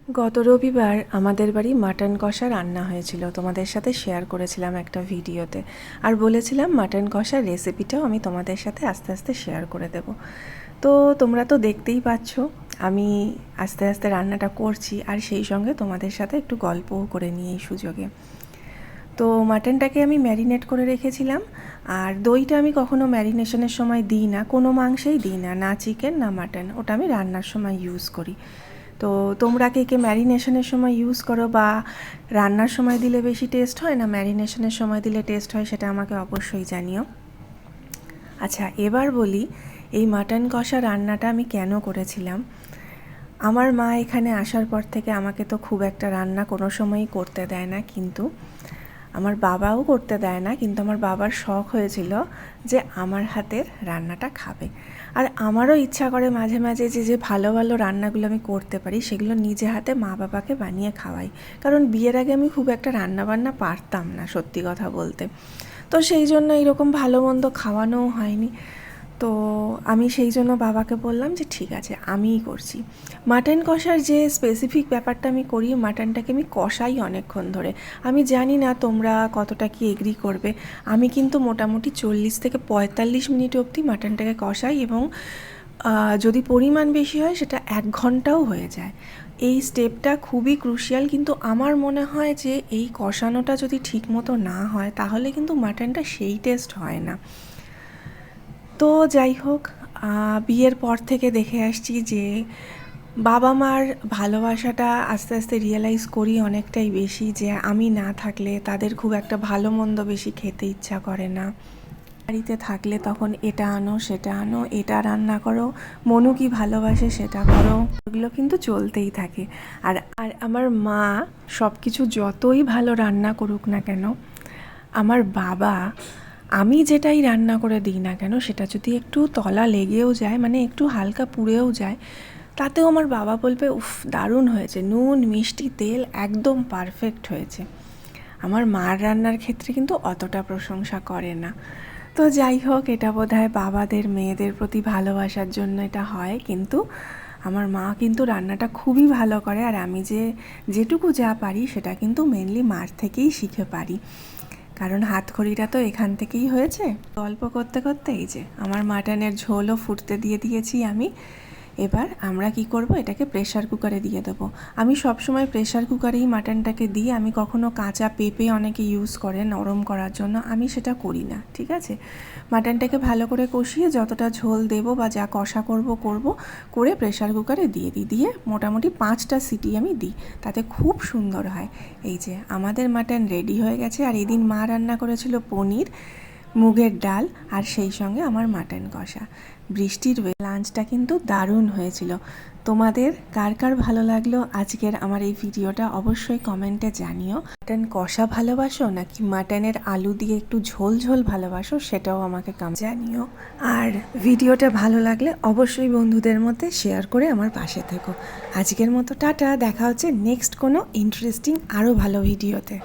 গত রবিবার আমাদের বাড়ি মাটন কষা রান্না হয়েছিল, তোমাদের সাথে শেয়ার করেছিলাম একটা ভিডিওতে, আর বলেছিলাম মাটন কষার রেসিপিটাও আমি তোমাদের সাথে আস্তে আস্তে শেয়ার করে দেব। তো তোমরা তো দেখতেই পাচ্ছ আমি আস্তে আস্তে রান্নাটা করছি, আর সেই সঙ্গে তোমাদের সাথে একটু গল্পও করে নিই এই সুযোগে। তো মাটনটাকে আমি ম্যারিনেট করে রেখেছিলাম, আর দইটা আমি কখনো ম্যারিনেশনের সময় দিই না, কোনো মাংসেই দিই না, না চিকেন না মাটন, ওটা আমি রান্নার সময় ইউজ করি। তো তোমরা কে কে ম্যারিনেশনের সময় ইউজ করো, বা রান্নার সময় দিলে বেশি টেস্ট হয় না ম্যারিনেশনের সময় দিলে টেস্ট হয়, সেটা আমাকে অবশ্যই জানিও। আচ্ছা, এবার বলি এই মাটন কষা রান্নাটা আমি কেন করেছিলাম। আমার মা এখানে আসার পর থেকে আমাকে তো খুব একটা রান্না কোনো সময়ই করতে দেয় না, কিন্তু আমার বাবাও করতে দেয় না, কিন্তু আমার বাবার শখ হয়েছিল যে আমার হাতের রান্নাটা খাবে। আর আমারও ইচ্ছা করে মাঝে মাঝে যে ভালো ভালো রান্নাগুলো আমি করতে পারি সেগুলো নিজে হাতে মা বাবাকে বানিয়ে খাওয়াই। কারণ বিয়ের আগে আমি খুব একটা রান্না বান্না পারতাম না, সত্যি কথা বলতে। তো সেই জন্য এরকম ভালো মন্দ খাওয়ানোও হয়নি। তো আমি সেই জন্য বাবাকে বললাম যে ঠিক আছে আমিই করছি। মাটন কষার যে স্পেসিফিক ব্যাপারটা আমি করি, মাটনটাকে আমি কষাই অনেকক্ষণ ধরে। আমি জানি না তোমরা কতটা কি এগ্রি করবে, আমি কিন্তু মোটামুটি 40 থেকে 45 মিনিট অবধি মাটনটাকে কষাই, এবং যদি পরিমাণ বেশি হয় সেটা 1 ঘন্টাও হয়ে যায়। এই স্টেপটা খুবই ক্রুশিয়াল, কিন্তু আমার মনে হয় যে এই কষানোটা যদি ঠিক মতো না হয় তাহলে কিন্তু মাটনটা সেই টেস্ট হয় না। তো যাই হোক, বিয়ের পর থেকে দেখে আসছি যে বাবা মার ভালোবাসাটা আস্তে আস্তে রিয়েলাইজ করি অনেকটাই বেশি, যে আমি না থাকলে তাদের খুব একটা ভালো মন্দ বেশি খেতে ইচ্ছা করে না। বাড়িতে থাকলে তখন এটা আনো সেটা আনো, এটা রান্না করো, মনু কি ভালোবাসে সেটা করো, এগুলো কিন্তু চলতেই থাকে। আর আর আমার মা সব কিছু যতই ভালো রান্না করুক না কেন, আমার বাবা আমি যেটাই রান্না করে দিই না কেন সেটা যদি একটু তলা লেগেও যায়, মানে একটু হালকা পুড়েও যায়, তাতেও আমার বাবা বলবে উফ দারুণ হয়েছে, নুন মিষ্টি তেল একদম পারফেক্ট হয়েছে। আমার মার রান্নার ক্ষেত্রে কিন্তু অতটা প্রশংসা করে না। তো যাই হোক, এটা বোধহয় বাবাদের মেয়েদের প্রতি ভালোবাসার জন্য এটা হয়, কিন্তু আমার মা কিন্তু রান্নাটা খুবই ভালো করে, আর আমি যেটুকু যা পারি সেটা কিন্তু মেনলি মার থেকেই শিখে পারি, কারণ হাতখড়িটা তো এখান থেকেই হয়েছে। গল্প করতে করতে এই যে আমার মাটনের ঝোলও ফুটতে দিয়ে দিয়েছি আমি। এবার আমরা কি করব, এটাকে প্রেসার কুকারে দিয়ে দেবো। আমি সবসময় প্রেসার কুকারেই মাটনটাকে দিই, আমি কখনো কাঁচা পেঁপে অনেকে ইউজ করে নরম করার জন্য, আমি সেটা করি না, ঠিক আছে। মাটনটাকে ভালো করে কষিয়ে যতটা ঝোল দেবো বা যা কষা করব করে প্রেসার কুকারে দিয়ে দিই, দিয়ে মোটামুটি 5টা সিটি আমি দিই, তাতে খুব সুন্দর হয়। এই যে আমাদের মাটন রেডি হয়ে গেছে। আর এদিন মা রান্না করেছিল পনির, মুগের ডাল, আর সেই সঙ্গে আমার মাটন কষা। বৃষ্টির লাঞ্চটা কিন্তু দারুণ হয়েছিল। তোমাদের কার কার ভালো লাগলো আজকের আমার এই ভিডিওটা অবশ্যই কমেন্টে জানিও। মাটন কষা ভালোবাসো নাকি মাটনের আলু দিয়ে একটু ঝোল ঝোল ভালোবাসো, সেটাও আমাকে জানিও। আর ভিডিওটা ভালো লাগলে অবশ্যই বন্ধুদের মধ্যে শেয়ার করে আমার পাশে থেকো। আজকের মতো টাটা, দেখা হচ্ছে নেক্সট কোনো ইন্টারেস্টিং আরও ভালো ভিডিওতে।